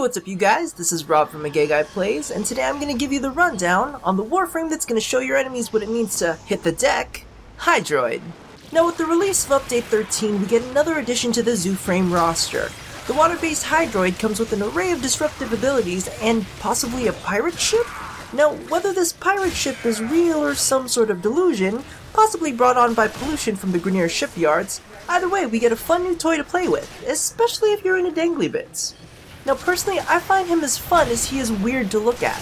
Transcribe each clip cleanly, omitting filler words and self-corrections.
what's up you guys, this is Rob from A Gay Guy Plays, and today I'm going to give you the rundown on the Warframe that's going to show your enemies what it means to hit the deck, Hydroid. Now with the release of Update 13, we get another addition to the Warframe roster. The water-based Hydroid comes with an array of disruptive abilities and possibly a pirate ship? Now, whether this pirate ship is real or some sort of delusion, possibly brought on by pollution from the Grineer shipyards, either way we get a fun new toy to play with, especially if you're into dangly bits. Now personally, I find him as fun as he is weird to look at.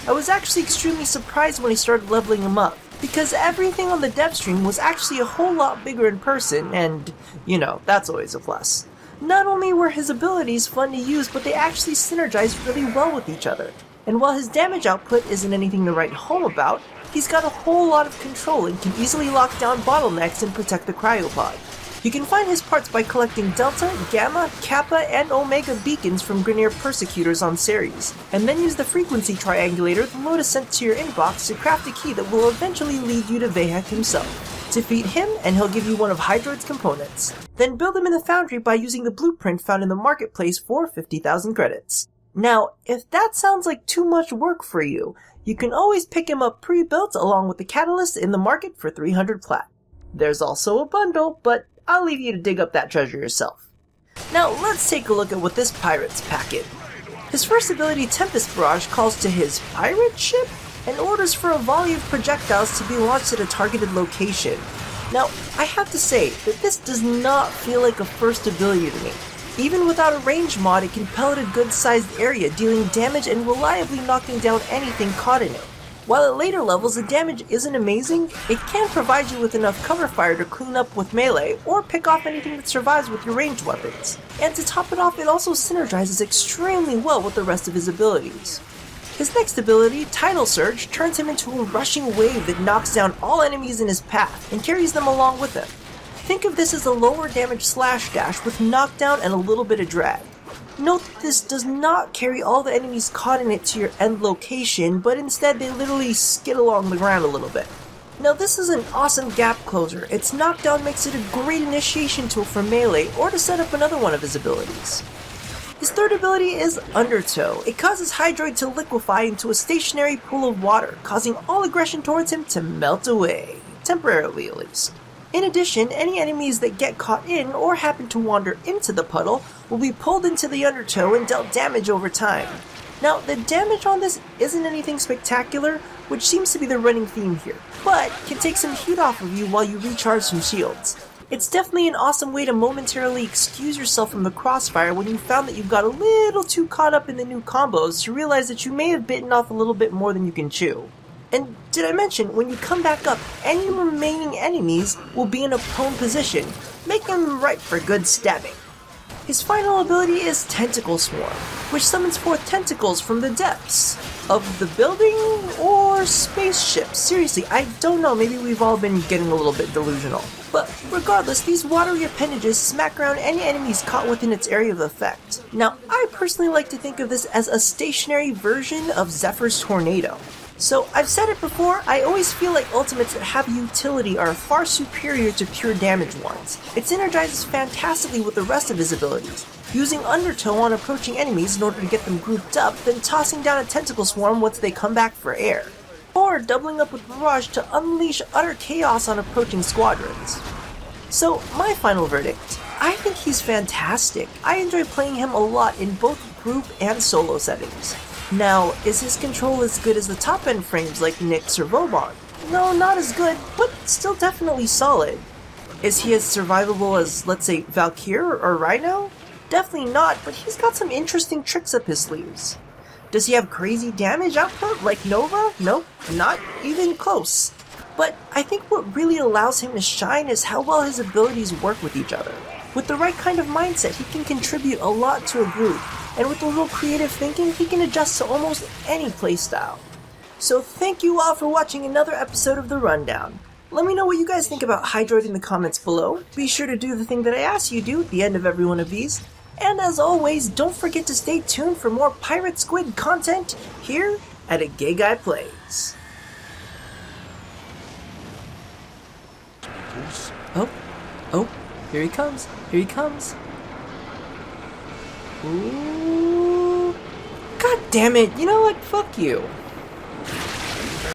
I was actually extremely surprised when I started leveling him up, because everything on the dev stream was actually a whole lot bigger in person, and, you know, that's always a plus. Not only were his abilities fun to use, but they actually synergized really well with each other. And while his damage output isn't anything to write home about, he's got a whole lot of control and can easily lock down bottlenecks and protect the cryopod. You can find his parts by collecting Delta, Gamma, Kappa, and Omega beacons from Grineer Persecutors on Ceres, and then use the frequency triangulator the Lotus sent to your inbox to craft a key that will eventually lead you to Vahek himself. Defeat him, and he'll give you one of Hydroid's components. Then build him in the foundry by using the blueprint found in the marketplace for 50,000 credits. Now, if that sounds like too much work for you, you can always pick him up pre-built along with the catalyst in the market for 300 plat. There's also a bundle, but I'll leave you to dig up that treasure yourself. Now let's take a look at what this pirate's packing. His first ability, Tempest Barrage, calls to his pirate ship and orders for a volley of projectiles to be launched at a targeted location. Now, I have to say that this does not feel like a first ability to me. Even without a range mod, it can pellet a good-sized area, dealing damage and reliably knocking down anything caught in it. While at later levels the damage isn't amazing, it can provide you with enough cover fire to clean up with melee, or pick off anything that survives with your ranged weapons. And to top it off, it also synergizes extremely well with the rest of his abilities. His next ability, Tidal Surge, turns him into a rushing wave that knocks down all enemies in his path, and carries them along with him. Think of this as a lower damage slash dash with knockdown and a little bit of drag. Note that this does not carry all the enemies caught in it to your end location, but instead they literally skid along the ground a little bit. Now this is an awesome gap closer. Its knockdown makes it a great initiation tool for melee or to set up another one of his abilities. His third ability is Undertow. It causes Hydroid to liquefy into a stationary pool of water, causing all aggression towards him to melt away, temporarily at least. In addition, any enemies that get caught in or happen to wander into the puddle will be pulled into the Undertow and dealt damage over time. Now, the damage on this isn't anything spectacular, which seems to be the running theme here, but can take some heat off of you while you recharge some shields. It's definitely an awesome way to momentarily excuse yourself from the crossfire when you found that you've got a little too caught up in the new combos to realize that you may have bitten off a little bit more than you can chew. And did I mention, when you come back up, any remaining enemies will be in a prone position, making them ripe for good stabbing. His final ability is Tentacle Swarm, which summons forth tentacles from the depths of the building or spaceship. Seriously, I don't know, maybe we've all been getting a little bit delusional. But regardless, these watery appendages smack around any enemies caught within its area of effect. Now, I personally like to think of this as a stationary version of Zephyr's Tornado. So, I've said it before, I always feel like ultimates that have utility are far superior to pure damage ones. It synergizes fantastically with the rest of his abilities, using Undertow on approaching enemies in order to get them grouped up, then tossing down a Tentacle Swarm once they come back for air. Or doubling up with Barrage to unleash utter chaos on approaching squadrons. So, my final verdict, I think he's fantastic. I enjoy playing him a lot in both group and solo settings. Now, is his control as good as the top-end frames like Nyx or Vauban? No, not as good, but still definitely solid. Is he as survivable as, let's say, Valkyr or Rhino? Definitely not, but he's got some interesting tricks up his sleeves. Does he have crazy damage output like Nova? Nope, not even close. But I think what really allows him to shine is how well his abilities work with each other. With the right kind of mindset, he can contribute a lot to a group, and with a little creative thinking, he can adjust to almost any playstyle. So thank you all for watching another episode of The Rundown. Let me know what you guys think about Hydroid in the comments below. Be sure to do the thing that I asked you to do at the end of every one of these. And as always, don't forget to stay tuned for more Pirate Squid content here at A Gay Guy Plays. Oh, here he comes. Ooh. damn it, you know what? Fuck you.